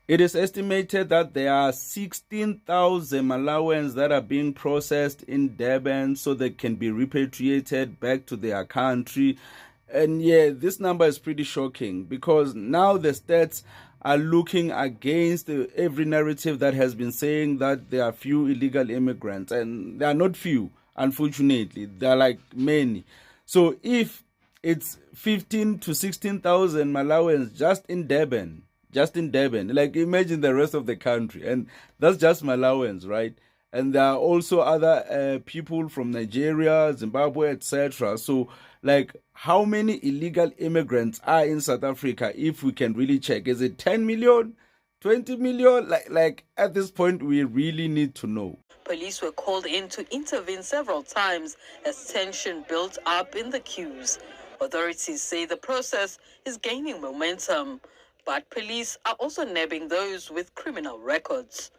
It is estimated that there are 16,000 Malawians that are being processed in Durban so they can be repatriated back to their country. And yeah, this number is pretty shocking because now the stats are looking against every narrative that has been saying that there are few illegal immigrants, and there are not few, unfortunately. There are like many. So if it's 15 to 16,000 Malawians just in Durban. Like imagine the rest of the country, and that's just Malawians, right? And there are also other people from Nigeria, Zimbabwe, etc. So, like, how many illegal immigrants are in South Africa? If we can really check, is it 10 million, 20 million? Like at this point, we really need to know. Police were called in to intervene several times as tension built up in the queues. Authorities say the process is gaining momentum, but police are also nabbing those with criminal records.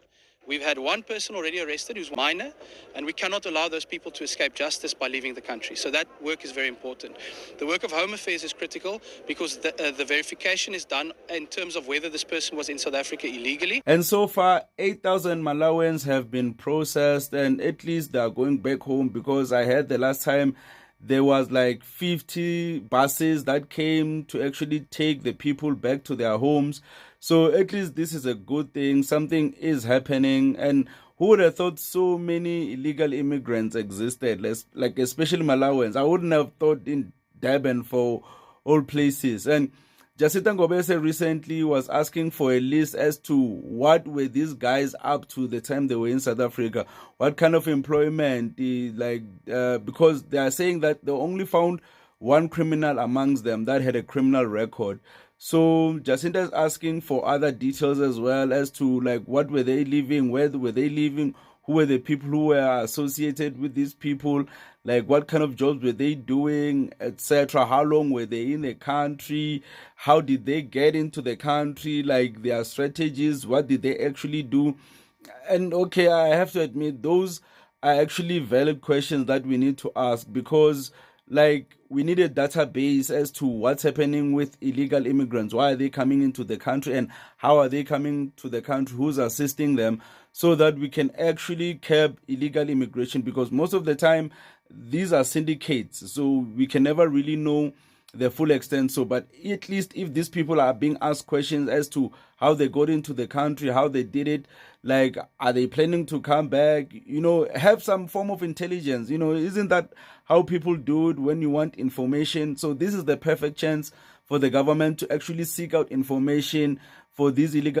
We've had one person already arrested who's minor, and we cannot allow those people to escape justice by leaving the country. So that work is very important. The work of Home Affairs is critical because the verification is done in terms of whether this person was in South Africa illegally. And so far, 8,000 Malawians have been processed, and at least they are going back home because I heard the last time there was like 50 buses that came to actually take the people back to their homes. So at least this is a good thing. Something is happening. And who would have thought so many illegal immigrants existed, like especially Malawians? I wouldn't have thought in Durban for all places. And Jacinta Ngobese recently was asking for a list as to what were these guys up to the time they were in South Africa, what kind of employment, because they are saying that they only found one criminal amongst them that had a criminal record. So Jacinta is asking for other details as well as to like what were they living, where were they living, who were the people who were associated with these people, like what kind of jobs were they doing, etc. How long were they in the country? How did they get into the country? Like their strategies, what did they actually do? And okay, I have to admit, those are actually valid questions that we need to ask because like we need a database as to what's happening with illegal immigrants. Why are they coming into the country and how are they coming to the country? Who's assisting them so that we can actually curb illegal immigration because most of the time these are syndicates. So we can never really know the full extent. So, but at least if these people are being asked questions as to how they got into the country, how they did it, like, are they planning to come back? Have some form of intelligence. Isn't that how people do it when you want information? So this is the perfect chance for the government to actually seek out information for these illegal